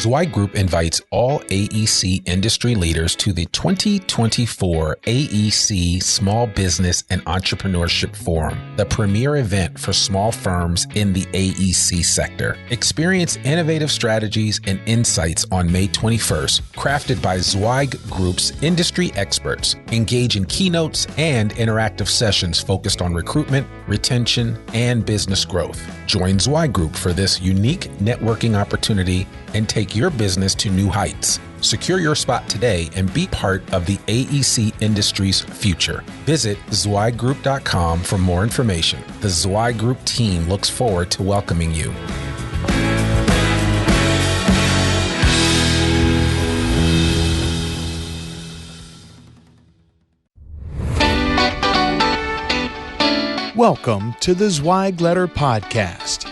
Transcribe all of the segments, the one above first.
Zweig Group invites all AEC industry leaders to the 2024 AEC Small Business and Entrepreneurship Forum, the premier event for small firms in the AEC sector. Experience innovative strategies and insights on May 21st, crafted by Zweig Group's industry experts. Engage in keynotes and interactive sessions focused on recruitment, retention, and business growth. Join Zweig Group for this unique networking opportunity and take your business to new heights. Secure your spot today and be part of the AEC industry's future. Visit zweiggroup.com for more information. The Zweig Group team looks forward to welcoming you. Welcome to the Zweig Letter podcast,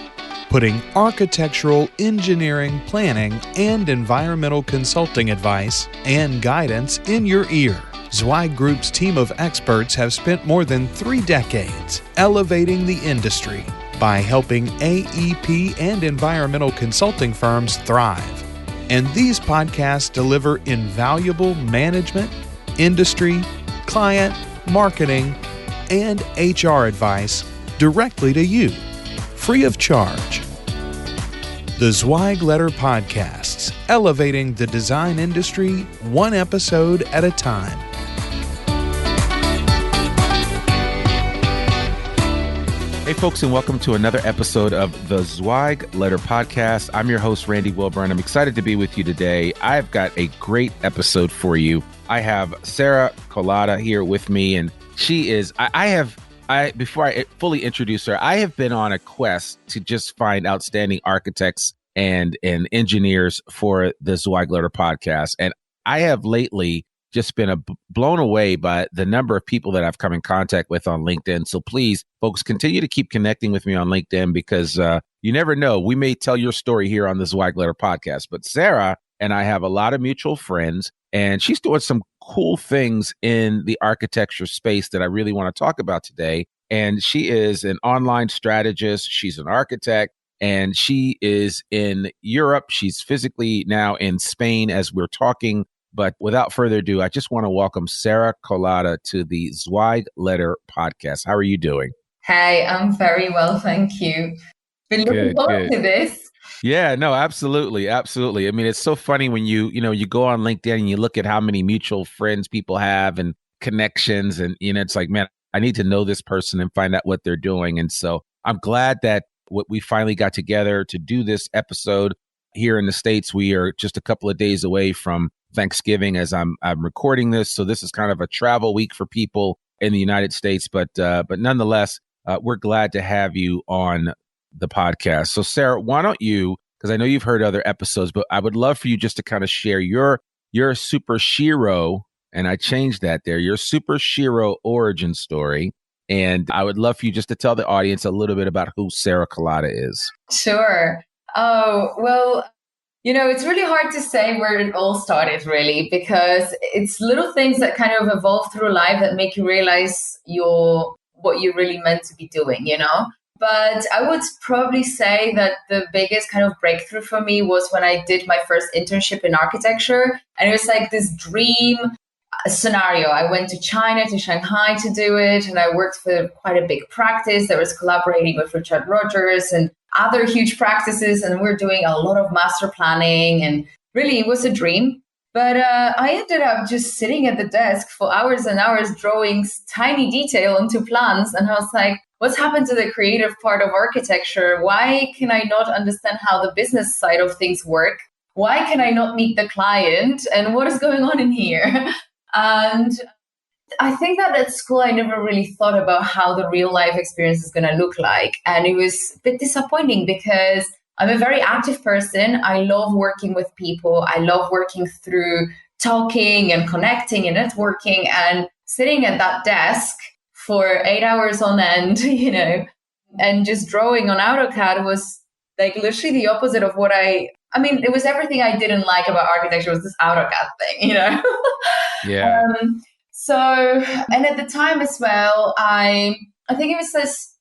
putting architectural, engineering, planning, and environmental consulting advice and guidance in your ear. Zweig Group's team of experts have spent more than 3 decades elevating the industry by helping AEP and environmental consulting firms thrive. And these podcasts deliver invaluable management, industry, client, marketing, and HR advice directly to you, free of charge. The Zweig Letter podcasts, elevating the design industry one episode at a time. Hey folks, and welcome to another episode of the Zweig Letter podcast. I'm your host, Randy Wilburn. I'm excited to be with you today. I've got a great episode for you. I have Sara Kolata here with me, and she is, before I fully introduce her, I have been on a quest to just find outstanding architects and engineers for the Zweig Letter podcast. And I have lately just been blown away by the number of people that I've come in contact with on LinkedIn. So please, folks, continue to keep connecting with me on LinkedIn because you never know. We may tell your story here on the Zweig Letter podcast. But Sara and I have a lot of mutual friends, and she's doing some cool things in the architecture space that I really want to talk about today. And she is an online strategist. She's an architect, and she is in Europe. She's physically now in Spain as we're talking. But without further ado, I just want to welcome Sara Kolata to the Zweig Letter podcast. How are you doing? Hey, I'm very well, thank you. Been looking forward to this. Yeah, no, absolutely. Absolutely. I mean, it's so funny when you go on LinkedIn and you look at how many mutual friends people have and connections, and, it's like, man, I need to know this person and find out what they're doing. And so I'm glad that we finally got together to do this episode here in the States. We are just a couple of days away from Thanksgiving as I'm recording this. So this is kind of a travel week for people in the United States, but nonetheless, we're glad to have you on the podcast. So Sara, why don't you, because I know you've heard other episodes, but I would love for you just to kind of share your super shiro, and I changed that there, your super shiro origin story. And I would love for you just to tell the audience a little bit about who Sara Kolata is. Sure. Oh, well, it's really hard to say where it all started, really, because it's little things that kind of evolve through life that make you realize what you're really meant to be doing, But I would probably say that the biggest kind of breakthrough for me was when I did my first internship in architecture. And it was like this dream scenario. I went to China, to Shanghai to do it. And I worked for quite a big practice that was collaborating with Richard Rogers and other huge practices. And we're doing a lot of master planning. And really, it was a dream. But I ended up just sitting at the desk for hours and hours, drawing tiny detail into plans. And I was like, what's happened to the creative part of architecture? Why can I not understand how the business side of things work? Why can I not meet the client? And what is going on in here? And I think that at school, I never really thought about how the real life experience is going to look like. And it was a bit disappointing because I'm a very active person. I love working with people. I love working through talking and connecting and networking, and sitting at that desk for 8 hours on end, and just drawing on AutoCAD was like literally the opposite of what it was everything I didn't like about architecture was this AutoCAD thing, Yeah. So, and at the time as well, I think it was this,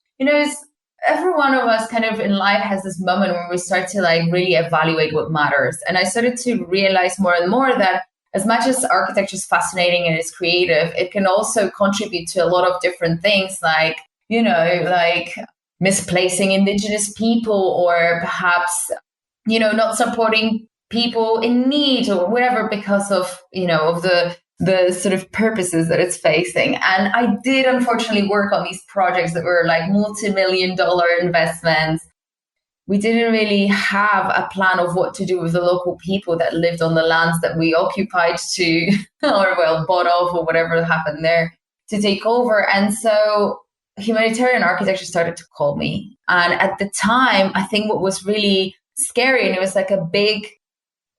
every one of us kind of in life has this moment when we start to like really evaluate what matters. And I started to realize more and more that as much as architecture is fascinating and it's creative, it can also contribute to a lot of different things, like, like misplacing indigenous people, or perhaps, not supporting people in need or whatever because of, of the sort of purposes that it's facing. And I did unfortunately work on these projects that were like multi-million-dollar investments. We didn't really have a plan of what to do with the local people that lived on the lands that we occupied to, or bought off, or whatever happened there, to take over. And so humanitarian architecture started to call me. And at the time, I think what was really scary, and it was like a big,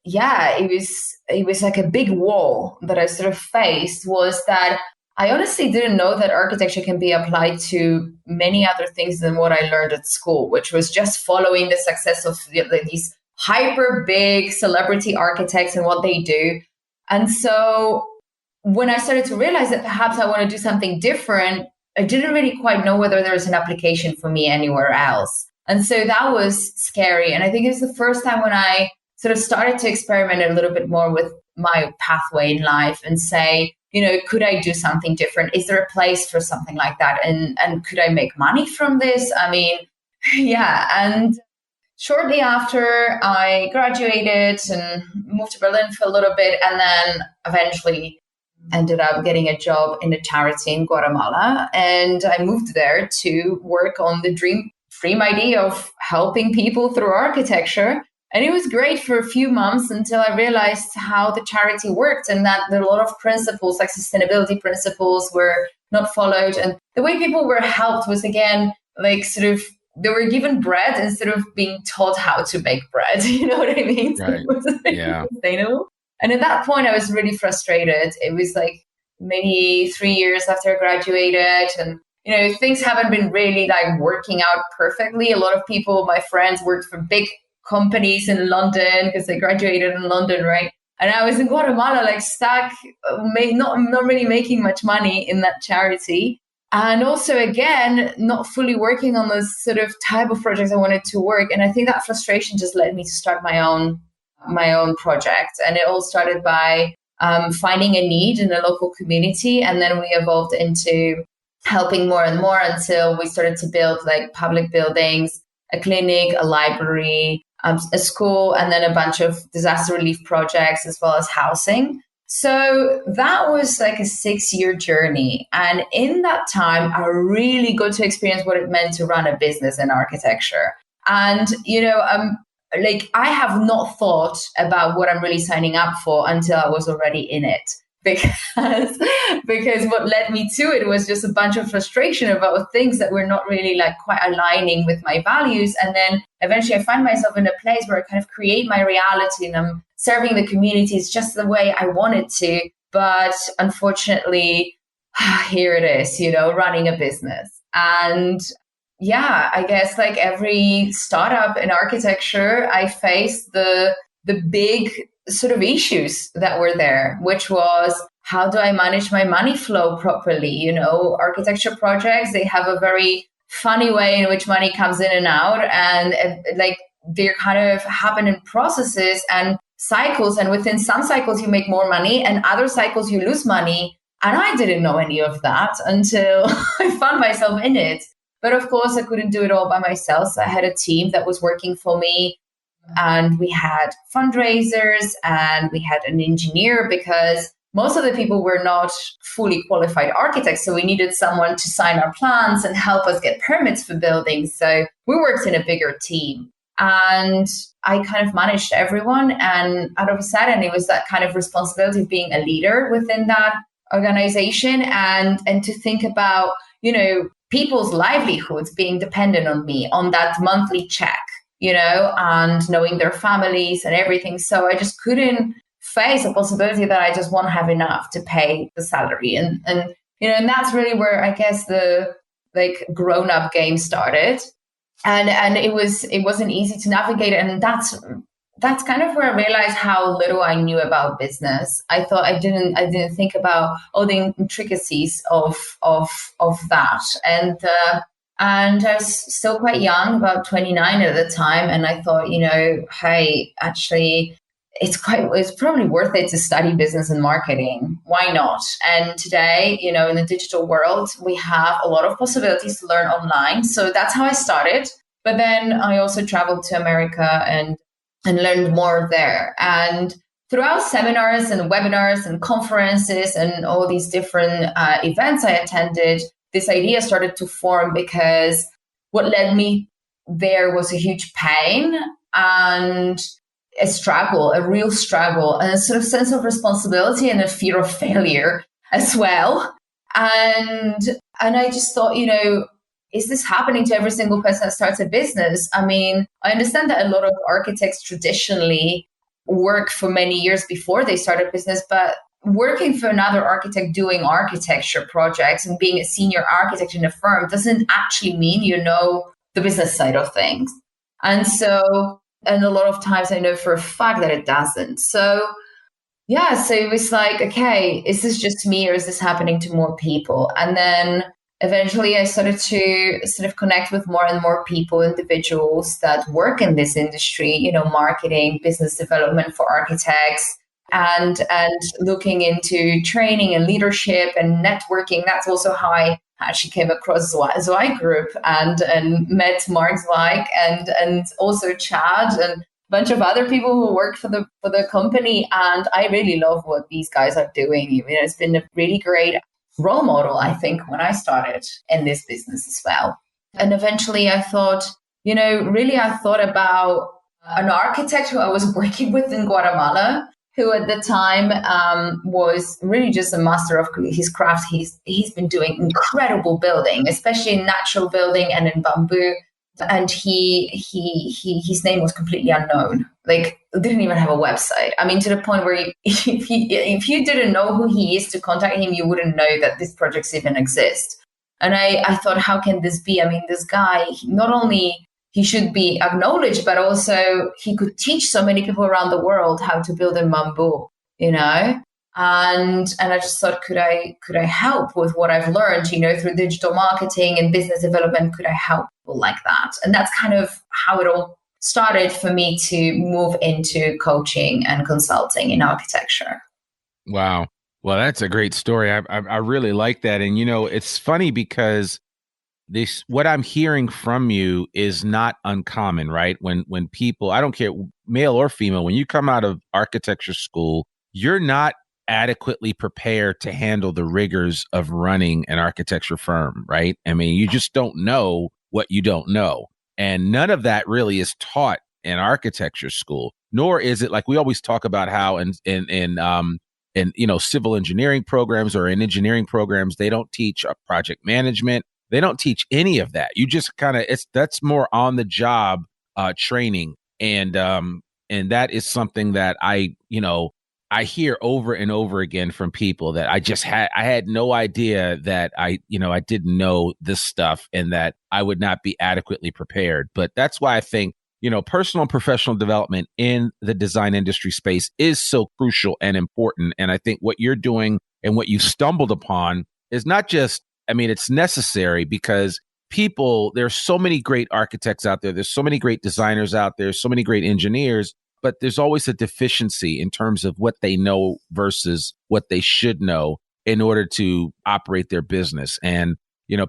it was like a big wall that I sort of faced, was that I honestly didn't know that architecture can be applied to many other things than what I learned at school, which was just following the success of these hyper big celebrity architects and what they do. And so when I started to realize that perhaps I want to do something different, I didn't really quite know whether there was an application for me anywhere else. And so that was scary. And I think it was the first time when I sort of started to experiment a little bit more with my pathway in life and say, could I do something different? Is there a place for something like that? And could I make money from this? I mean, yeah. And shortly after, I graduated and moved to Berlin for a little bit, and then eventually ended up getting a job in a charity in Guatemala. And I moved there to work on the dream idea of helping people through architecture. And it was great for a few months until I realized how the charity worked, and that there are a lot of principles, like sustainability principles, were not followed. And the way people were helped was, again, like sort of, they were given bread instead of being taught how to make bread. You know what I mean? Right. So it wasn't really sustainable. And at that point, I was really frustrated. It was like maybe 3 years after I graduated, and things haven't been really like working out perfectly. A lot of people, my friends, worked for big companies in London because they graduated in London, right? And I was in Guatemala, like stuck, not really making much money in that charity. And also, again, not fully working on those sort of type of projects I wanted to work. And I think that frustration just led me to start my own project. And it all started by finding a need in a local community. And then we evolved into helping more and more until we started to build like public buildings, a clinic, a library, a school, and then a bunch of disaster relief projects, as well as housing. So that was like a 6-year journey. And in that time, I really got to experience what it meant to run a business in architecture. And, like I have not thought about what I'm really signing up for until I was already in it. Because what led me to it was just a bunch of frustration about things that were not really like quite aligning with my values. And then eventually I find myself in a place where I kind of create my reality and I'm serving the communities just the way I wanted to. But unfortunately, here it is, running a business. And yeah, I guess like every startup in architecture, I faced the big sort of issues that were there, which was, how do I manage my money flow properly? Architecture projects, they have a very funny way in which money comes in and out, and like they're kind of happen in processes and cycles. And within some cycles, you make more money, and other cycles you lose money. And I didn't know any of that until I found myself in it. But of course, I couldn't do it all by myself. So I had a team that was working for me. And we had fundraisers and we had an engineer, because most of the people were not fully qualified architects. So we needed someone to sign our plans and help us get permits for buildings. So we worked in a bigger team. And I kind of managed everyone. And out of a sudden, it was that kind of responsibility of being a leader within that organization, and to think about, people's livelihoods being dependent on me, on that monthly check. And knowing their families and everything. So I just couldn't face a possibility that I just won't have enough to pay the salary. And that's really where I guess the like grown-up game started. And it wasn't easy to navigate. And that's kind of where I realized how little I knew about business. I thought I didn't think about all the intricacies of that. And And I was still quite young, about 29 at the time. And I thought, hey, actually, it's probably worth it to study business and marketing. Why not? And today, in the digital world, we have a lot of possibilities to learn online. So that's how I started. But then I also traveled to America and learned more there. And throughout seminars and webinars and conferences and all these different events I attended, this idea started to form because what led me there was a huge pain and a struggle, a real struggle, and a sort of sense of responsibility and a fear of failure as well. And I just thought, is this happening to every single person that starts a business? I mean, I understand that a lot of architects traditionally work for many years before they start a business, but working for another architect doing architecture projects and being a senior architect in a firm doesn't actually mean you know the business side of things. And a lot of times I know for a fact that it doesn't. So it was like, okay, is this just me or is this happening to more people? And then eventually I started to sort of connect with more and more people, individuals that work in this industry, marketing, business development for architects, and looking into training and leadership and networking. That's also how I actually came across Zweig Group and met Mark Zweig and also Chad and a bunch of other people who work for the company. And I really love what these guys are doing. It's been a really great role model, I think, when I started in this business as well. And eventually I thought, I thought about an architect who I was working with in Guatemala, who at the time was really just a master of his craft. He's been doing incredible building, especially in natural building and in bamboo. And his name was completely unknown. Like, didn't even have a website. I mean, to the point where if you didn't know who he is to contact him, you wouldn't know that these projects even exist. And I thought, how can this be? I mean, this guy, not only he should be acknowledged, but also he could teach so many people around the world how to build in bamboo, And I just thought, could I help with what I've learned, through digital marketing and business development? Could I help people like that? And that's kind of how it all started for me to move into coaching and consulting in architecture. Wow. Well, that's a great story. I really like that. And, it's funny because what I'm hearing from you is not uncommon, right? When people, I don't care, male or female, when you come out of architecture school, you're not adequately prepared to handle the rigors of running an architecture firm, right? I mean, you just don't know what you don't know. And none of that really is taught in architecture school, nor is it like we always talk about how in civil engineering programs or in engineering programs, they don't teach project management. They don't teach any of that. You just kind of, that's more on the job training. And that is something that I hear over and over again from people that I had no idea that I didn't know this stuff and that I would not be adequately prepared. But that's why I think, personal and professional development in the design industry space is so crucial and important. And I think what you're doing and what you stumbled upon is not just, it's necessary because there's so many great architects out there. There's so many great designers out there, so many great engineers, but there's always a deficiency in terms of what they know versus what they should know in order to operate their business. And,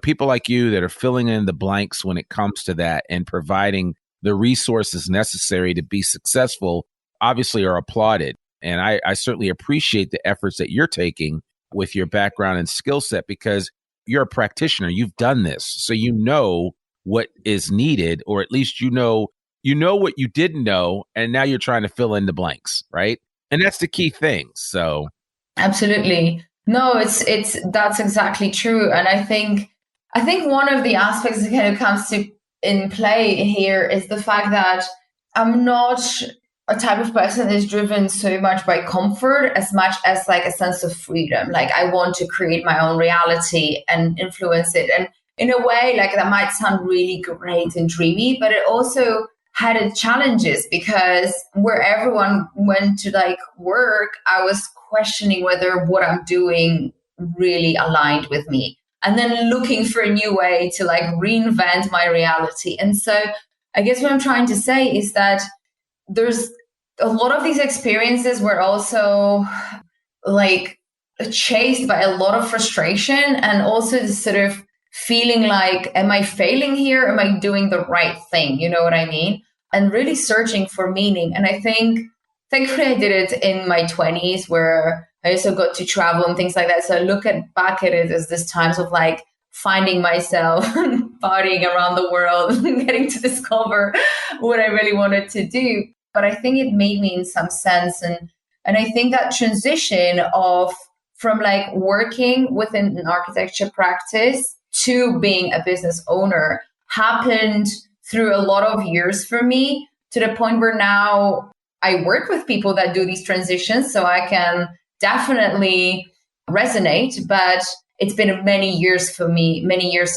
people like you that are filling in the blanks when it comes to that and providing the resources necessary to be successful obviously are applauded. And I certainly appreciate the efforts that you're taking with your background and skill set because you're a practitioner. You've done this. So you know what is needed, or at least you know what you didn't know, and now you're trying to fill in the blanks, right? And that's the key thing. So absolutely. No, that's exactly true. And I think one of the aspects that kind of comes to in play here is the fact that I'm not a type of person that is driven so much by comfort as much as like a sense of freedom. Like I want to create my own reality and influence it. And in a way, like that might sound really great and dreamy, but it also had its challenges because where everyone went to like work, I was questioning whether what I'm doing really aligned with me. and then looking for a new way to like reinvent my reality. And so I guess what I'm trying to say is that there's a lot of these experiences were also like chased by a lot of frustration and also this sort of feeling like, am I failing here? Am I doing the right thing? You know what I mean? And really searching for meaning. And I think, thankfully, I did it in my 20s where I also got to travel and things like that. So I look back at it as this times of like finding myself, partying around the world, and getting to discover what I really wanted to do. But I think it made me in some sense. And I think that transition of from like working within an architecture practice to being a business owner happened through a lot of years for me, to the point where now I work with people that do these transitions. So I can definitely resonate, but it's been many years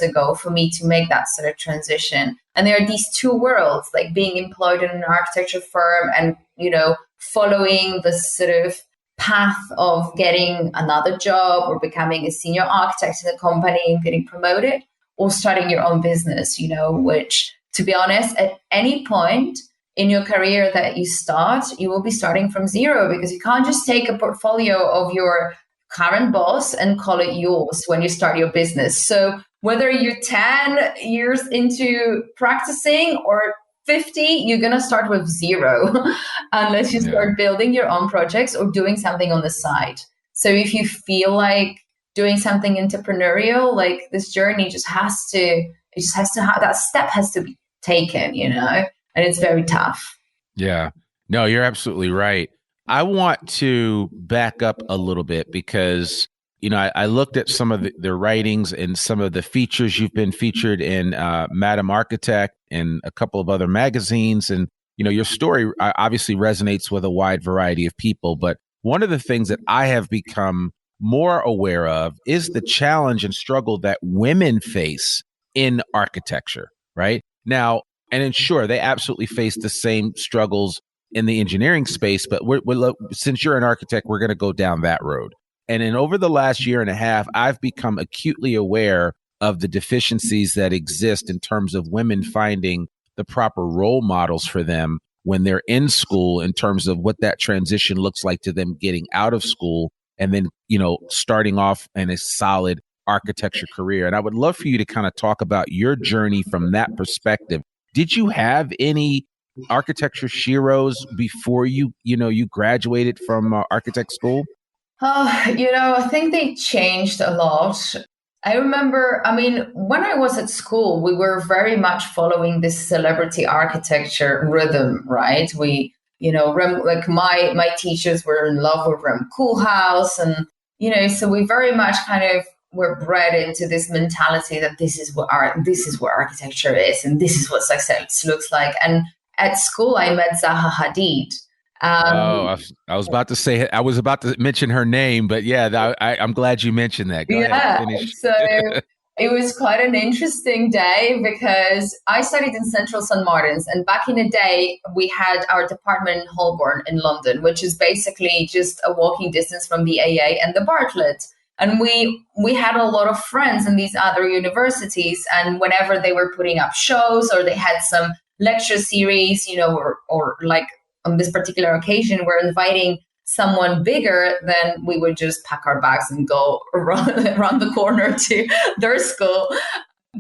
ago for me to make that sort of transition. And there are these two worlds, like being employed in an architecture firm and, you know, following the sort of path of getting another job or becoming a senior architect in a company and getting promoted, or starting your own business, you know, which, to be honest, at any point in your career that you start, you will be starting from zero, because you can't just take a portfolio of your current boss and call it yours when you start your business. So whether you're 10 years into practicing or 50, you're going to start with zero unless you start building your own projects or doing something on the side. So if you feel like doing something entrepreneurial, like this journey just has to have that step has to be taken, you know, and it's very tough. Yeah, no, you're absolutely right. I want to back up a little bit because, you know, I looked at some of the writings and some of the features. You've been featured in Madam Architect and a couple of other magazines. And, you know, your story obviously resonates with a wide variety of people. But one of the things that I have become more aware of is the challenge and struggle that women face in architecture, right? Now, and sure, they absolutely face the same struggles in the engineering space, but since you're an architect, we're going to go down that road. And in over the last year and a half, I've become acutely aware of the deficiencies that exist in terms of women finding the proper role models for them when they're in school, in terms of what that transition looks like to them getting out of school and then, you know, starting off in a solid architecture career. And I would love for you to kind of talk about your journey from that perspective. Did you have any architecture sheroes before you graduated from architect school? Oh, you know, I think they changed a lot. I remember, I mean, when I was at school, we were very much following this celebrity architecture rhythm, right? We, you know, like my teachers were in love with Rem Koolhaas, and, you know, so we very much kind of were bred into this mentality that this is what architecture is, and this is what success looks like. And at school, I met Zaha Hadid. I was about to mention her name, but yeah, I'm glad you mentioned that. Go ahead, finish. So it was quite an interesting day because I studied in Central St. Martin's, and back in the day, we had our department in Holborn in London, which is basically just a walking distance from the AA and the Bartlett. And we had a lot of friends in these other universities, and whenever they were putting up shows or they had some lecture series, you know, or like on this particular occasion, we're inviting someone bigger, then we would just pack our bags and go around the corner to their school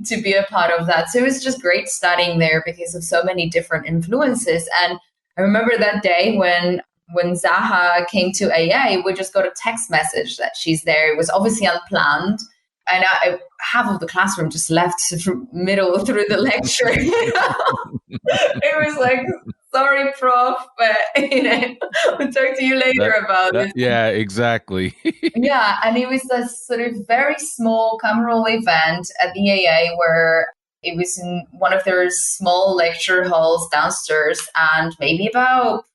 to be a part of that. So it was just great studying there because of so many different influences. And I remember that day when Zaha came to AA, we just got a text message that she's there. It was obviously unplanned. And half of the classroom just left middle through the lecture. It was like, sorry, prof, but you know, we'll talk to you later about it. Yeah, exactly. Yeah, and it was a sort of very small cameral event at the AA where it was in one of their small lecture halls downstairs, and maybe about,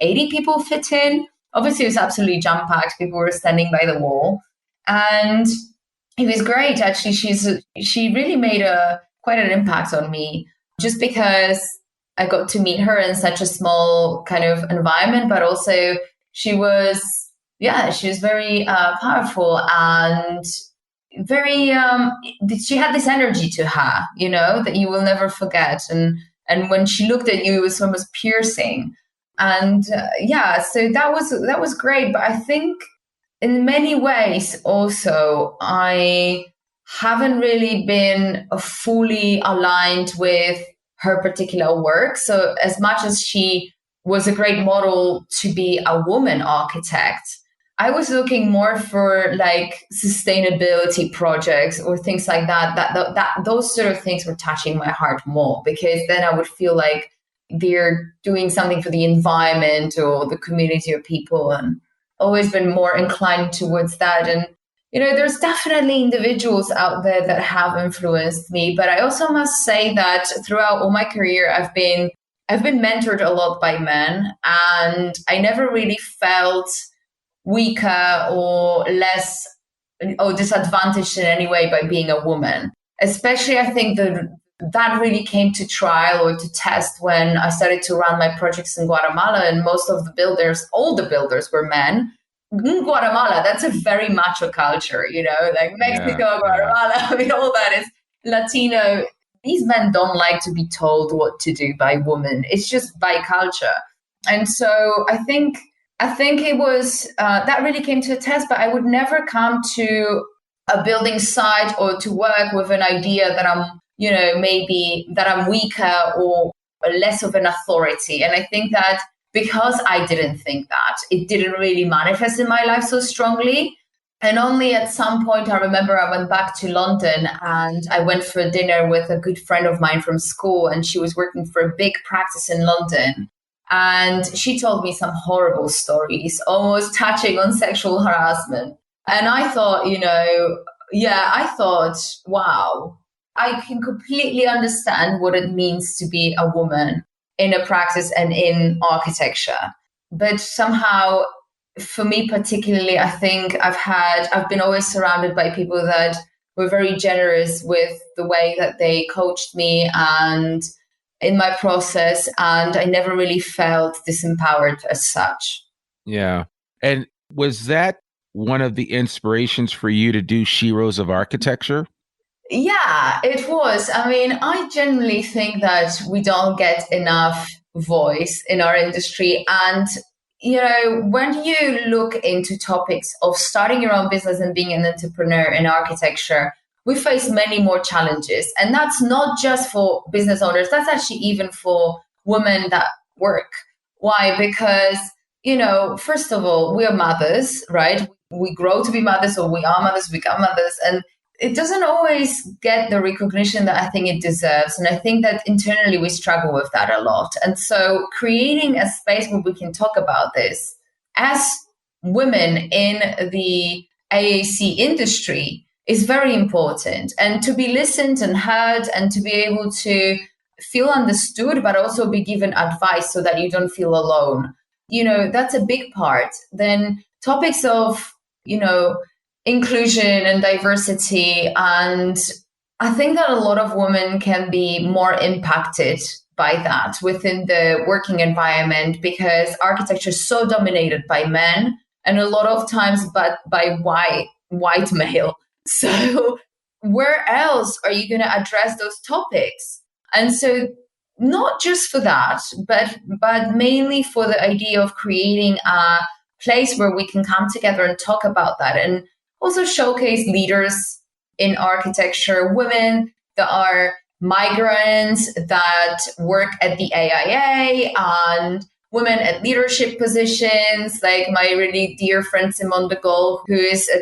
80 people fit in. Obviously, it was absolutely jam-packed. People were standing by the wall. And it was great, actually. She really made quite an impact on me, just because I got to meet her in such a small kind of environment, but also she was very powerful. And very, she had this energy to her, that you will never forget. And when she looked at you, it was almost piercing. And so that was great. But I think in many ways also, I haven't really been fully aligned with her particular work. So as much as she was a great model to be a woman architect, I was looking more for like sustainability projects or things like that. That those sort of things were touching my heart more, because then I would feel like they're doing something for the environment or the community or people, and always been more inclined towards that. And there's definitely individuals out there that have influenced me, but I also must say that throughout all my career, I've been mentored a lot by men, and I never really felt weaker or less or disadvantaged in any way by being a woman. Especially, I think that really came to trial or to test when I started to run my projects in Guatemala, and most of the builders, all the builders were men. In Guatemala, that's a very macho culture, like Mexico, Guatemala, I mean, all that is Latino. These men don't like to be told what to do by women. It's just by culture. And so I think it was, that really came to a test, but I would never come to a building site or to work with an idea that I'm, maybe that I'm weaker or less of an authority. And I think that because I didn't think that, it didn't really manifest in my life so strongly. And only at some point, I remember I went back to London and I went for a dinner with a good friend of mine from school, and she was working for a big practice in London. And she told me some horrible stories, almost touching on sexual harassment. And I thought, wow, I can completely understand what it means to be a woman in a practice and in architecture. But somehow, for me particularly, I think I've been always surrounded by people that were very generous with the way that they coached me and in my process, and I never really felt disempowered as such. Yeah. And was that one of the inspirations for you to do Sheroes of Architecture? Yeah, it was. I mean, I generally think that we don't get enough voice in our industry. And, when you look into topics of starting your own business and being an entrepreneur in architecture, we face many more challenges. And that's not just for business owners, that's actually even for women that work. Why? Because, first of all, we are mothers, right? We grow to be mothers, or we are mothers, become mothers. And it doesn't always get the recognition that I think it deserves. And I think that internally we struggle with that a lot. And so creating a space where we can talk about this as women in the AAC industry is very important. And to be listened and heard and to be able to feel understood, but also be given advice so that you don't feel alone. That's a big part. Then topics of, inclusion and diversity. And I think that a lot of women can be more impacted by that within the working environment, because architecture is so dominated by men and a lot of times but by white male. So where else are you going to address those topics? And so not just for that, but mainly for the idea of creating a place where we can come together and talk about that, and also showcase leaders in architecture, women that are migrants that work at the AIA, and women at leadership positions, like my really dear friend Simone de Gaulle, who is a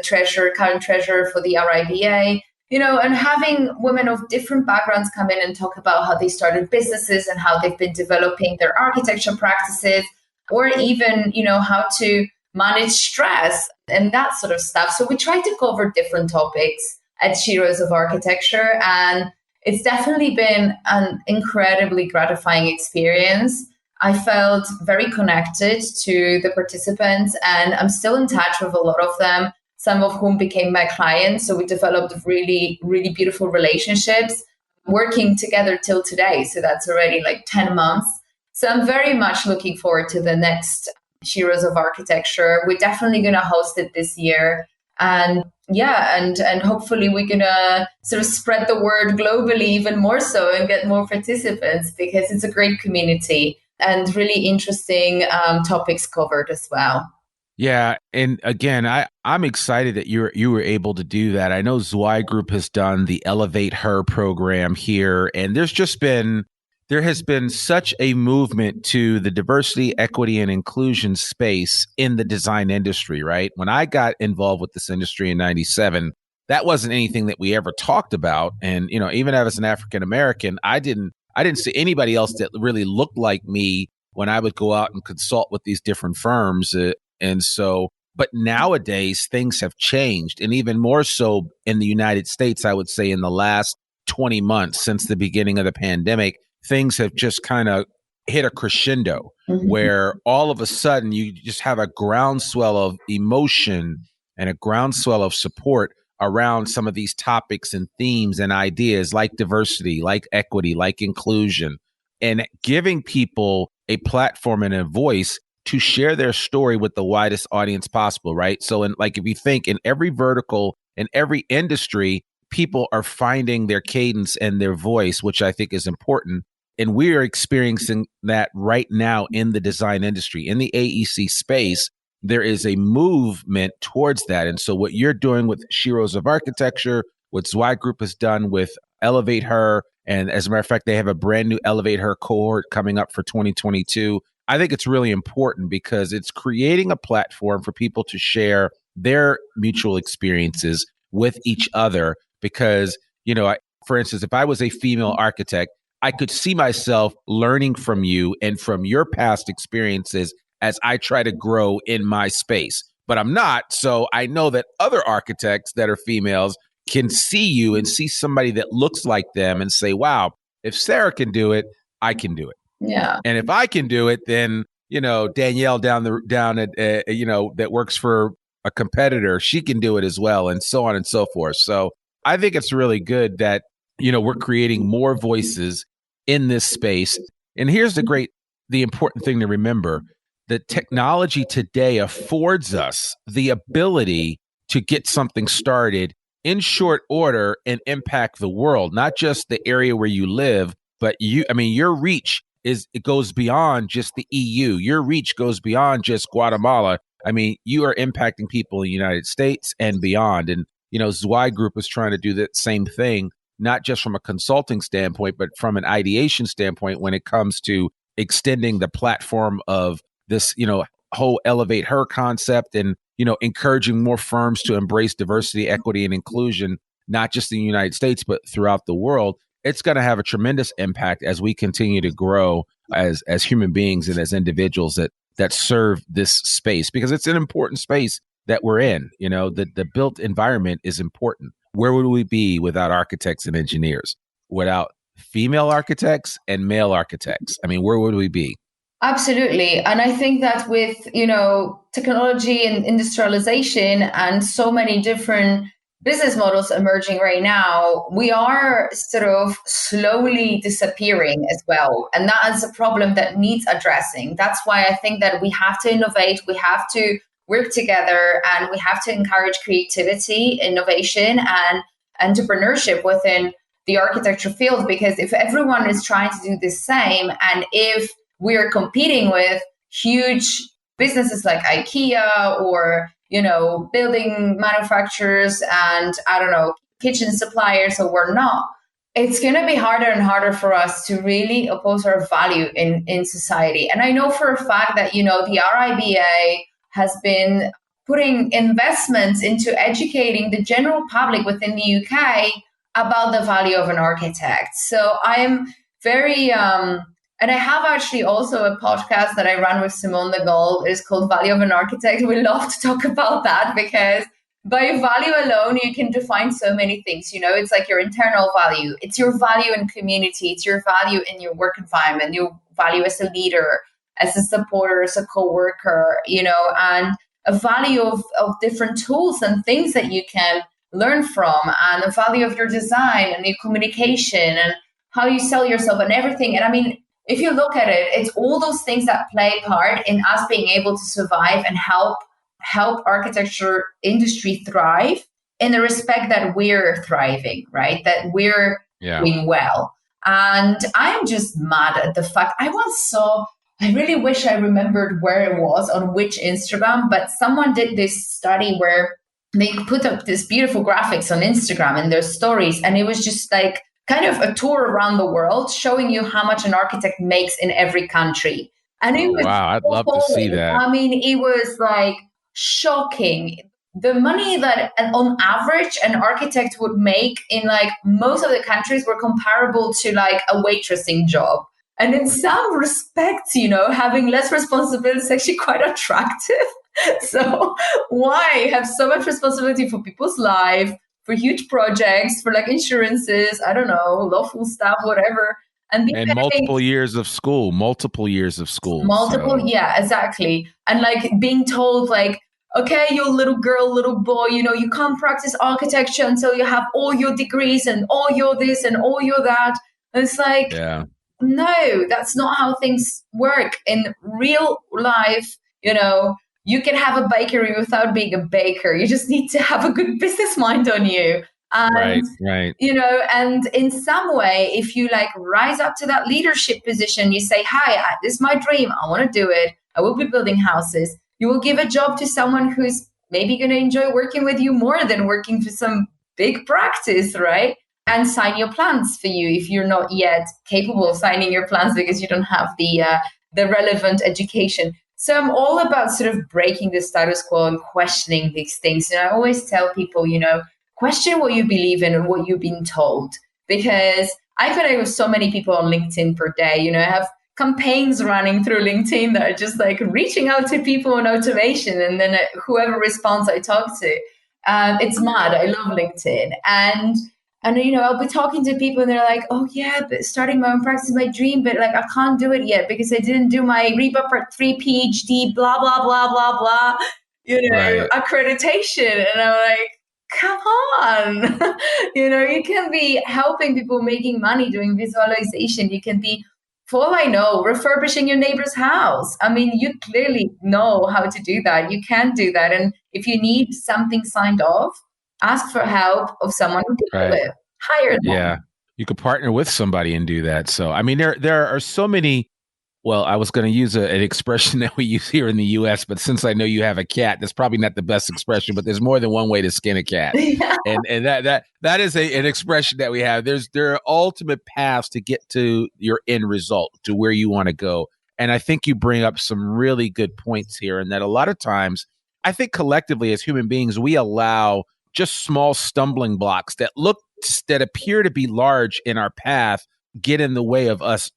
current treasurer for the RIBA, and having women of different backgrounds come in and talk about how they started businesses and how they've been developing their architecture practices, or even, how to manage stress and that sort of stuff. So we try to cover different topics at Sheroes of Architecture, and it's definitely been an incredibly gratifying experience. I felt very connected to the participants, and I'm still in touch with a lot of them, some of whom became my clients. So we developed really, really beautiful relationships, working together till today. So that's already like 10 months. So I'm very much looking forward to the next Sheroes of Architecture. We're definitely going to host it this year. And yeah, and hopefully we're gonna sort of spread the word globally even more so and get more participants, because it's a great community and really interesting topics covered as well. Yeah, and again, I'm excited that you were able to do that. I know Zweig Group has done the Elevate Her program here, and there has been such a movement to the diversity, equity, and inclusion space in the design industry, right? When I got involved with this industry in '97, that wasn't anything that we ever talked about. And, even as an African American, I didn't see anybody else that really looked like me when I would go out and consult with these different firms. And so, but nowadays things have changed, and even more so in the United States, I would say in the last 20 months since the beginning of the pandemic, things have just kind of hit a crescendo where all of a sudden you just have a groundswell of emotion and a groundswell of support around some of these topics and themes and ideas like diversity, like equity, like inclusion, and giving people a platform and a voice to share their story with the widest audience possible, right? So, if you think in every vertical, in every industry, people are finding their cadence and their voice, which I think is important. And we are experiencing that right now in the design industry. In the AEC space, there is a movement towards that. And so what you're doing with Sheroes of Architecture, what Zweig Group has done with Elevate Her, and as a matter of fact, they have a brand new Elevate Her cohort coming up for 2022. I think it's really important because it's creating a platform for people to share their mutual experiences with each other. Because, for instance, if I was a female architect, I could see myself learning from you and from your past experiences as I try to grow in my space. But I'm not. So I know that other architects that are females can see you and see somebody that looks like them and say, wow, if Sara can do it, I can do it. Yeah. And if I can do it, then, Danielle down at, that works for a competitor, she can do it as well, and so on and so forth. So I think it's really good that, we're creating more voices in this space. And here's the important thing to remember: that technology today affords us the ability to get something started in short order and impact the world, not just the area where you live, but your reach it goes beyond just the EU. Your reach goes beyond just Guatemala. You are impacting people in the United States and beyond. And, Zweig Group is trying to do that same thing, not just from a consulting standpoint, but from an ideation standpoint when it comes to extending the platform of this, whole Elevate Her concept and, encouraging more firms to embrace diversity, equity, and inclusion, not just in the United States, but throughout the world. It's going to have a tremendous impact as we continue to grow as human beings and as individuals that serve this space, because it's an important space that we're in. The built environment is important. Where would we be without architects and engineers, without female architects and male architects? Where would we be? Absolutely. And I think that with, technology and industrialization and so many different business models emerging right now, we are sort of slowly disappearing as well. And that is a problem that needs addressing. That's why I think that we have to innovate, we have to work together, and we have to encourage creativity, innovation, and entrepreneurship within the architecture field. Because if everyone is trying to do the same, and if we're competing with huge businesses like IKEA or, building manufacturers and, kitchen suppliers, or we're not, it's going to be harder and harder for us to really oppose our value in society. And I know for a fact that, the RIBA has been putting investments into educating the general public within the UK about the value of an architect. So I am very... and I have actually also a podcast that I run with Simone de Gaulle. It's called Value of an Architect. We love to talk about that because by value alone, you can define so many things. It's like your internal value. It's your value in community. It's your value in your work environment, your value as a leader, as a supporter, as a coworker, and a value of different tools and things that you can learn from, and the value of your design and your communication and how you sell yourself and everything. And if you look at it, it's all those things that play a part in us being able to survive and help help architecture industry thrive in the respect that we're thriving, right? That we're doing well. And I'm just mad at the fact I really wish I remembered where it was, on which Instagram, but someone did this study where they put up this beautiful graphics on Instagram in their stories. And it was just like kind of a tour around the world showing you how much an architect makes in every country. And it was wow, I'd love to see that. I mean, it was like shocking. The money that on average an architect would make in like most of the countries were comparable to like a waitressing job. And in some respects, having less responsibility is actually quite attractive. So why have so much responsibility for people's life, for huge projects, for like insurances, I don't know, lawful stuff, whatever. And multiple years of school. Yeah, exactly. And like being told like, okay, you little girl, little boy, you can't practice architecture until you have all your degrees and all your this and all your that. And it's like, no, that's not how things work in real life. You can have a bakery without being a baker. You just need to have a good business mind on you. And, right. And in some way, if you like rise up to that leadership position, you say, hi, this is my dream. I want to do it. I will be building houses. You will give a job to someone who's maybe going to enjoy working with you more than working for some big practice, right? And sign your plans for you if you're not yet capable of signing your plans because you don't have the relevant education. So I'm all about sort of breaking the status quo and questioning these things. And I always tell people, question what you believe in and what you've been told. Because I connect with so many people on LinkedIn per day. I have campaigns running through LinkedIn that are just like reaching out to people on automation. And then whoever responds, I talk to. It's mad. I love LinkedIn. And I'll be talking to people and they're like, oh yeah, but starting my own practice is my dream, but like I can't do it yet because I didn't do my REBA Part 3 PhD, blah, blah, blah, blah, blah, accreditation. And I'm like, come on. You can be helping people making money doing visualization. You can be, for all I know, refurbishing your neighbor's house. I mean, you clearly know how to do that. You can do that. And if you need something signed off, ask for help of someone who can do it. Hire them. Yeah, you could partner with somebody and do that. So, I mean, there are so many. Well, I was going to use an expression that we use here in the U.S., but since I know you have a cat, that's probably not the best expression. But there's more than one way to skin a cat, and that is an expression that we have. There are ultimate paths to get to your end result, to where you want to go. And I think you bring up some really good points here, and that a lot of times, I think collectively as human beings, we allow just small stumbling blocks that appear to be large in our path get in the way of us,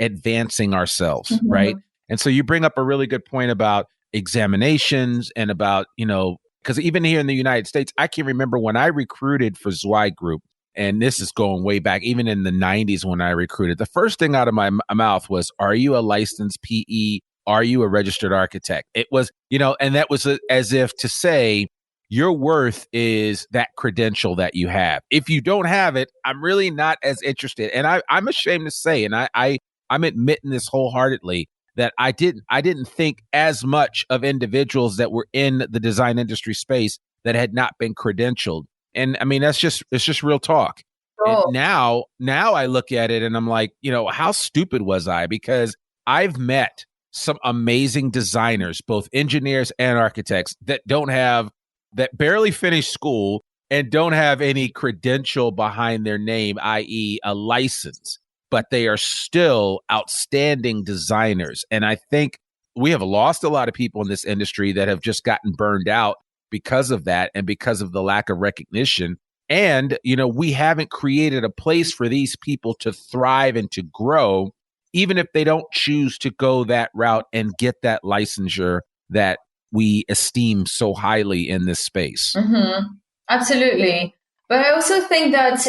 advancing ourselves, right? And so you bring up a really good point about examinations and about, because even here in the United States, I can remember when I recruited for Zweig Group, and this is going way back, even in the 90s when I recruited, the first thing out of my mouth was, are you a licensed PE? Are you a registered architect? It was, and that was as if to say, your worth is that credential that you have. If you don't have it, I'm really not as interested. And I'm ashamed to say, and I'm admitting this wholeheartedly, that I didn't think as much of individuals that were in the design industry space that had not been credentialed. And I mean, it's just real talk. Oh. And now I look at it and I'm like, how stupid was I? Because I've met some amazing designers, both engineers and architects, that barely finished school and don't have any credential behind their name, i.e. a license, but they are still outstanding designers. And I think we have lost a lot of people in this industry that have just gotten burned out because of that and because of the lack of recognition. And, we haven't created a place for these people to thrive and to grow, even if they don't choose to go that route and get that licensure that we esteem so highly in this space. Absolutely. But I also think that,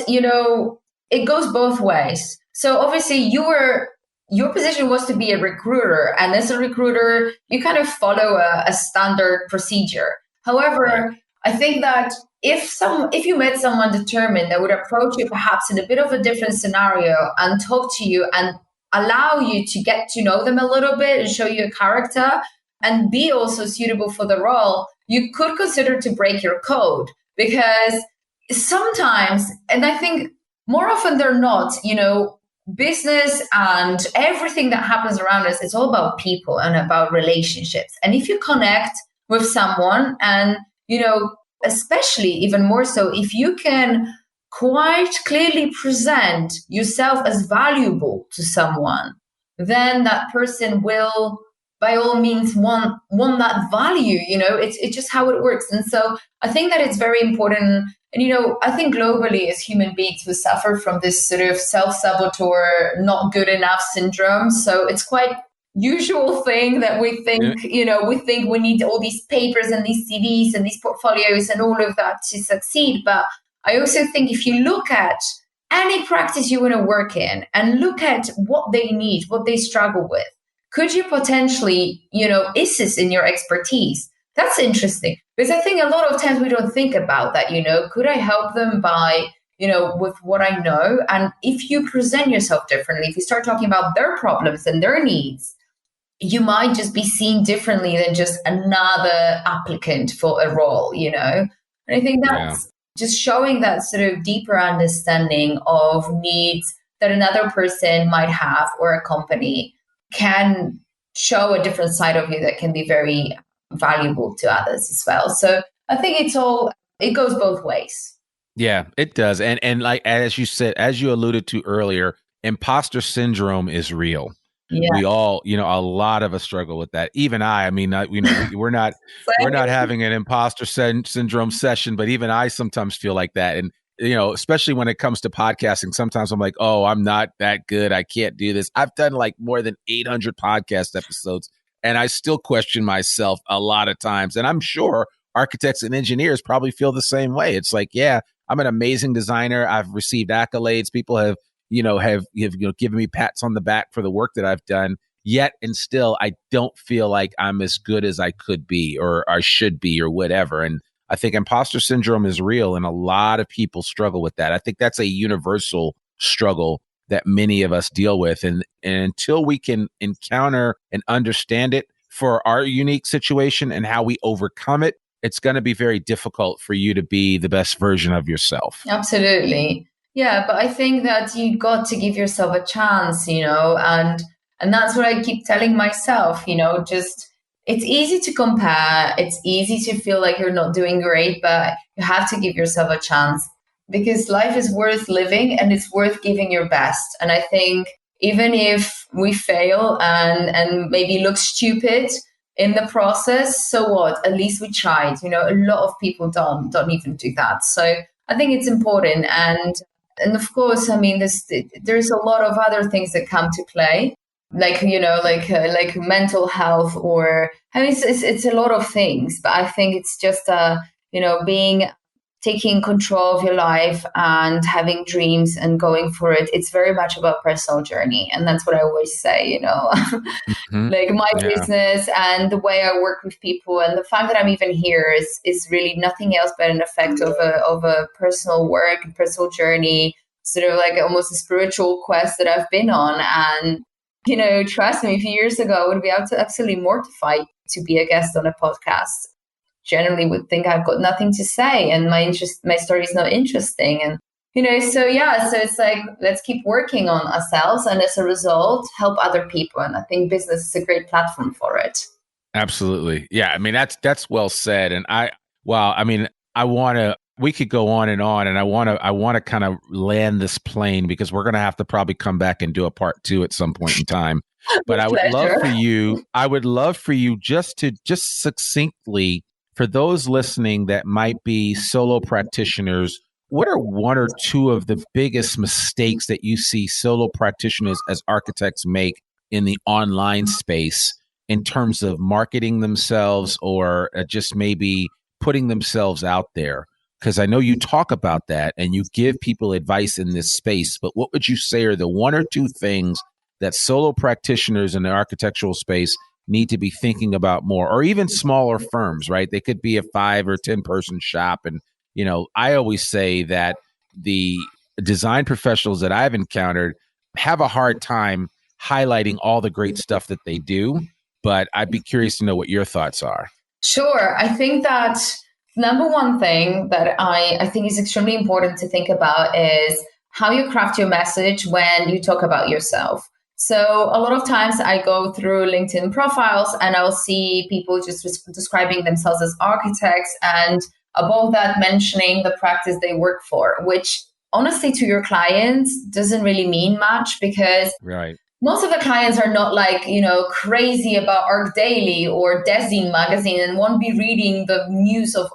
it goes both ways. So obviously your position was to be a recruiter. And as a recruiter, you kind of follow a standard procedure. However, I think that if you met someone determined that would approach you perhaps in a bit of a different scenario and talk to you and allow you to get to know them a little bit and show you a character, and be also suitable for the role, you could consider to break your code. Because sometimes, and I think more often than not, business and everything that happens around us, it's all about people and about relationships. And if you connect with someone, and especially even more so if you can quite clearly present yourself as valuable to someone, then that person will by all means want that value. It's just how it works. And so I think that it's very important. And I think globally as human beings we suffer from this sort of self-saboteur, not good enough syndrome. So it's quite usual thing that we think, we think we need all these papers and these CVs and these portfolios and all of that to succeed. But I also think if you look at any practice you want to work in and look at what they need, what they struggle with, could you potentially, is this in your expertise? That's interesting, because I think a lot of times we don't think about that, could I help them by, with what I know? And if you present yourself differently, if you start talking about their problems and their needs, you might just be seen differently than just another applicant for a role, And I think that's just showing that sort of deeper understanding of needs that another person might have, or a company can show a different side of you that can be very valuable to others as well. So I think it goes both ways. Yeah, it does. And like, as you said, as you alluded to earlier, imposter syndrome is real. Yeah. We all, a lot of us struggle with that. Even I mean, we're not having an imposter syndrome session, but even I sometimes feel like that. And, especially when it comes to podcasting, sometimes I'm like, oh, I'm not that good. I can't do this. I've done like more than 800 podcast episodes, and I still question myself a lot of times. And I'm sure architects and engineers probably feel the same way. It's like, yeah, I'm an amazing designer. I've received accolades. People have given me pats on the back for the work that I've done. Yet and still, I don't feel like I'm as good as I could be, or I should be, or whatever. And I think imposter syndrome is real, and a lot of people struggle with that. I think that's a universal struggle that many of us deal with. And until we can encounter and understand it for our unique situation and how we overcome it, it's going to be very difficult for you to be the best version of yourself. Absolutely. Yeah, but I think that you got to give yourself a chance, and that's what I keep telling myself, just it's easy to compare. It's easy to feel like you're not doing great, but you have to give yourself a chance, because life is worth living and it's worth giving your best. And I think even if we fail and maybe look stupid in the process, so what? At least we tried. A lot of people don't even do that. So I think it's important. And of course, I mean, there's a lot of other things that come to play, like mental health, or I mean, it's a lot of things. But I think it's just taking control of your life and having dreams and going for it. It's very much about personal journey, and that's what I always say. Mm-hmm. Like my business and the way I work with people, and the fact that I'm even here is really nothing else but an effect of a personal work, personal journey, sort of like almost a spiritual quest that I've been on. And trust me, a few years ago, I would be absolutely mortified to be a guest on a podcast. Generally would think I've got nothing to say and my story is not interesting. And, so it's like, let's keep working on ourselves and as a result, help other people. And I think business is a great platform for it. Absolutely. Yeah. I mean, that's well said. And we could go on, and I want to kind of land this plane, because we're going to have to probably come back and do a part 2 at some point in time. But I would love for you just succinctly, for those listening that might be solo practitioners, what are one or two of the biggest mistakes that you see solo practitioners as architects make in the online space in terms of marketing themselves, or just maybe putting themselves out there? Because I know you talk about that and you give people advice in this space, but what would you say are the one or two things that solo practitioners in the architectural space need to be thinking about more, or even smaller firms, right? They could be a 5 or 10 person shop. And, I always say that the design professionals that I've encountered have a hard time highlighting all the great stuff that they do, but I'd be curious to know what your thoughts are. Sure. I think that number one thing that I think is extremely important to think about is how you craft your message when you talk about yourself. So a lot of times I go through LinkedIn profiles and I'll see people just describing themselves as architects, and above that mentioning the practice they work for, which honestly to your clients doesn't really mean much, because Right. most of the clients are not like, crazy about Arc Daily or Design magazine and won't be reading the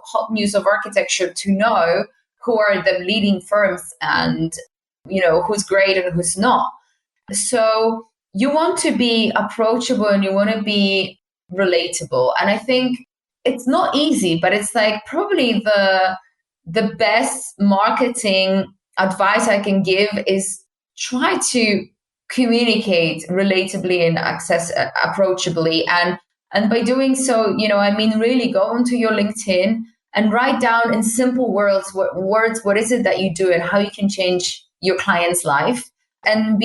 hot news of architecture to know who are the leading firms and, who's great and who's not. So you want to be approachable and you want to be relatable. And I think it's not easy, but it's like probably the best marketing advice I can give is try to communicate relatably and approachably. And by doing so, really go onto your LinkedIn and write down in simple words what is it that you do and how you can change your client's life. And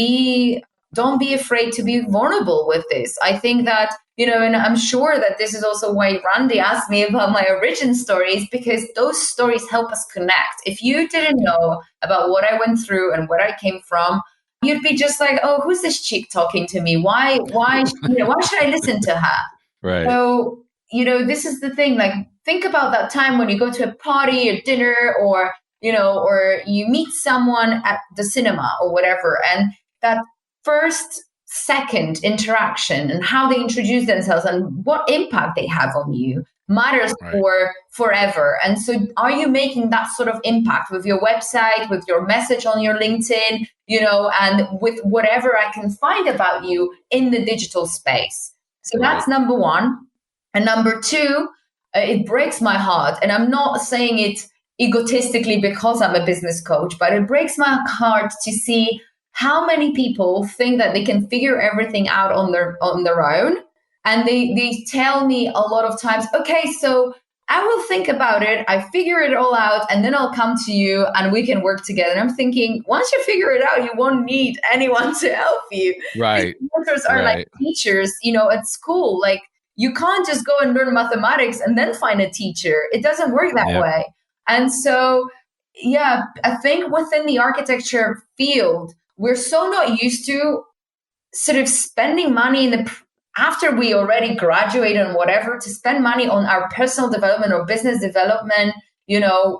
don't be afraid to be vulnerable with this. I think that, and I'm sure that this is also why Randy asked me about my origin stories, because those stories help us connect. If you didn't know about what I went through and where I came from, you'd be just like, oh, who's this chick talking to me? Why should I listen to her? Right. So, this is the thing, like, think about that time when you go to a party or dinner, or you meet someone at the cinema or whatever, and that first second interaction and how they introduce themselves and what impact they have on you matters for forever. And so are you making that sort of impact with your website, with your message on your LinkedIn, and with whatever I can find about you in the digital space? So that's number one. And number two, it breaks my heart, and I'm not saying it egotistically because I'm a business coach, but it breaks my heart to see how many people think that they can figure everything out on their own. And they tell me a lot of times, okay, so I will think about it, I figure it all out, and then I'll come to you and we can work together. And I'm thinking, once you figure it out, you won't need anyone to help you. Right. Mentors are like teachers, at school. Like, you can't just go and learn mathematics and then find a teacher. It doesn't work that way. And so, I think within the architecture field, we're so not used to sort of spending money after we already graduate and whatever, to spend money on our personal development or business development,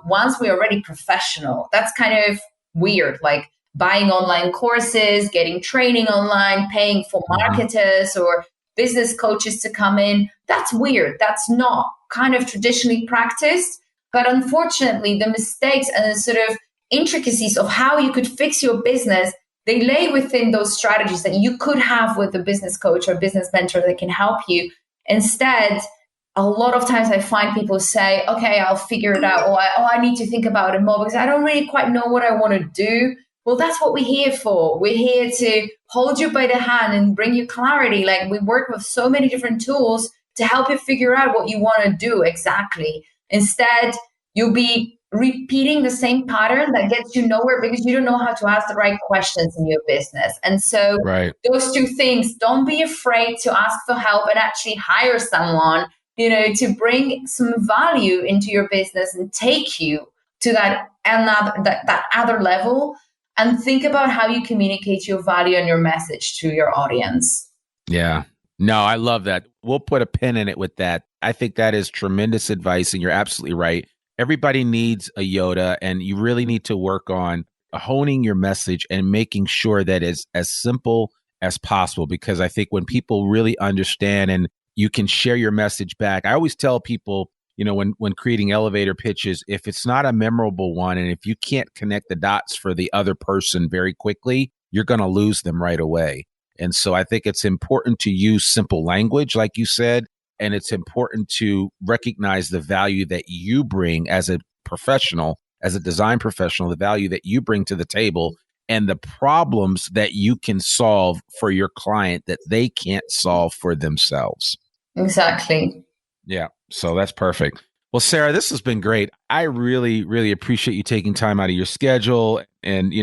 once we're already professional. That's kind of weird, like buying online courses, getting training online, paying for marketers or business coaches to come in. That's weird. That's not kind of traditionally practiced. But unfortunately, the mistakes and the sort of intricacies of how you could fix your business, they lay within those strategies that you could have with a business coach or business mentor that can help you. Instead, a lot of times I find people say, okay, I'll figure it out. I need to think about it more because I don't really quite know what I want to do. Well, that's what we're here for. We're here to hold you by the hand and bring you clarity. Like, we work with so many different tools to help you figure out what you want to do exactly. Instead, you'll be repeating the same pattern that gets you nowhere because you don't know how to ask the right questions in your business. And so those two things, don't be afraid to ask for help and actually hire someone, to bring some value into your business and take you to that other level, and think about how you communicate your value and your message to your audience. Yeah. No, I love that. We'll put a pin in it with that. I think that is tremendous advice, and you're absolutely right. Everybody needs a Yoda, and you really need to work on honing your message and making sure that it's as simple as possible, because I think when people really understand and you can share your message back, I always tell people, when creating elevator pitches, if it's not a memorable one and if you can't connect the dots for the other person very quickly, you're going to lose them right away. And so I think it's important to use simple language, like you said, and it's important to recognize the value that you bring as a professional, as a design professional, the value that you bring to the table and the problems that you can solve for your client that they can't solve for themselves. Exactly. Yeah. So that's perfect. Well, Sara, this has been great. I really, really appreciate you taking time out of your schedule. And,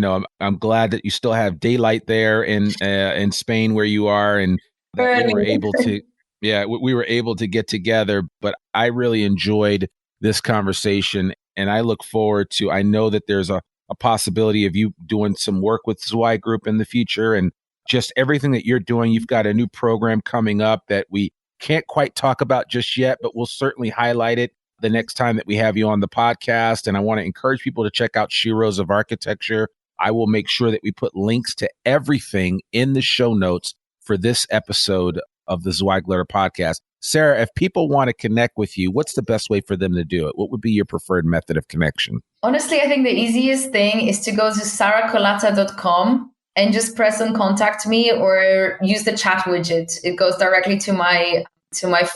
I'm glad that you still have daylight there in Spain where you are, and that you were able to, Yeah, we were able to get together, but I really enjoyed this conversation, and I look forward to, I know that there's a possibility of you doing some work with Zweig Group in the future, and just everything that you're doing. You've got a new program coming up that we can't quite talk about just yet, but we'll certainly highlight it the next time that we have you on the podcast. And I want to encourage people to check out Sheroes of Architecture. I will make sure that we put links to everything in the show notes for this episode of the Zweig Letter podcast. Sara, if people want to connect with you, what's the best way for them to do it? What would be your preferred method of connection? Honestly, I think the easiest thing is to go to sarakolata.com and just press on contact me or use the chat widget. It goes directly to my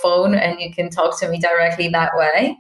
phone and you can talk to me directly that way.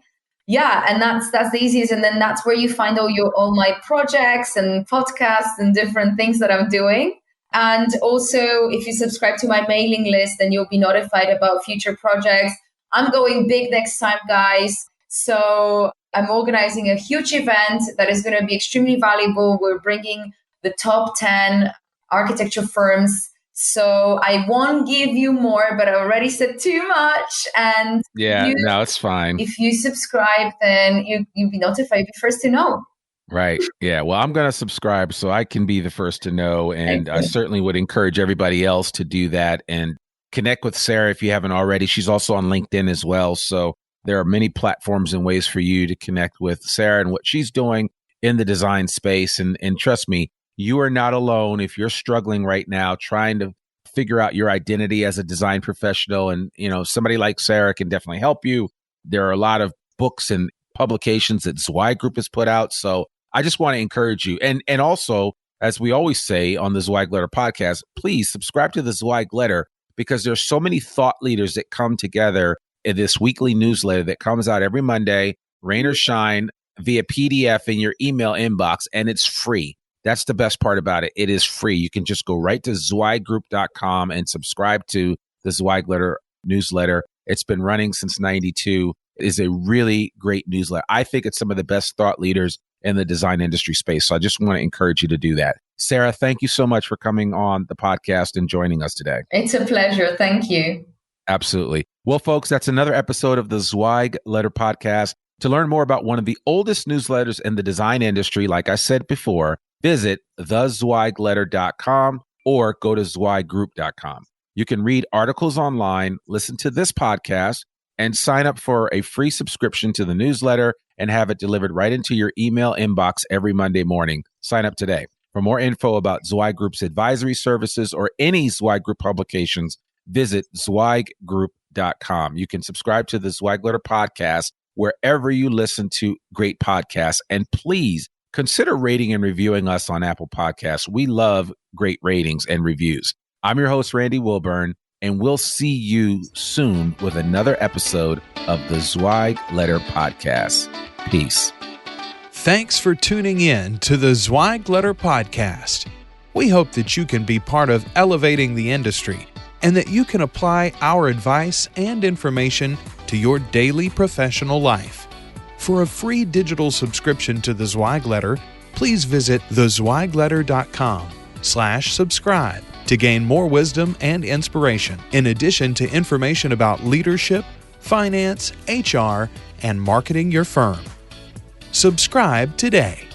Yeah, and that's the easiest. And then that's where you find all my projects and podcasts and different things that I'm doing. And also, if you subscribe to my mailing list, then you'll be notified about future projects. I'm going big next time, guys. So I'm organizing a huge event that is going to be extremely valuable. We're bringing the top 10 architecture firms. So I won't give you more, but I already said too much. And yeah, no, it's fine. If you subscribe, then you'll be notified, be first to know. Right. Yeah. Well, I'm going to subscribe so I can be the first to know. And I certainly would encourage everybody else to do that and connect with Sara if you haven't already. She's also on LinkedIn as well. So there are many platforms and ways for you to connect with Sara and what she's doing in the design space. And trust me, you are not alone if you're struggling right now trying to figure out your identity as a design professional. And, somebody like Sara can definitely help you. There are a lot of books and publications that Zweig Group has put out. So I just want to encourage you. And also, as we always say on the Zweig Letter podcast, please subscribe to the Zweig Letter because there's so many thought leaders that come together in this weekly newsletter that comes out every Monday, rain or shine, via PDF in your email inbox, and it's free. That's the best part about it. It is free. You can just go right to zweiggroup.com and subscribe to the Zweig Letter newsletter. It's been running since 92. It is a really great newsletter. I think it's some of the best thought leaders in the design industry space. So I just want to encourage you to do that. Sara, thank you so much for coming on the podcast and joining us today. It's a pleasure. Thank you. Absolutely. Well, folks, that's another episode of the Zweig Letter podcast. To learn more about one of the oldest newsletters in the design industry, like I said before, visit thezweigletter.com or go to zweiggroup.com. You can read articles online, listen to this podcast, and sign up for a free subscription to the newsletter and have it delivered right into your email inbox every Monday morning. Sign up today. For more info about Zweig Group's advisory services or any Zweig Group publications, visit zweiggroup.com. You can subscribe to the Zweig Letter podcast wherever you listen to great podcasts. And please consider rating and reviewing us on Apple Podcasts. We love great ratings and reviews. I'm your host, Randy Wilburn, and we'll see you soon with another episode of the Zweig Letter podcast. Peace. Thanks for tuning in to the Zweig Letter podcast. We hope that you can be part of elevating the industry and that you can apply our advice and information to your daily professional life. For a free digital subscription to the Zweig Letter, please visit thezweigletter.com/subscribe to gain more wisdom and inspiration, in addition to information about leadership, finance, HR, and marketing your firm. Subscribe today.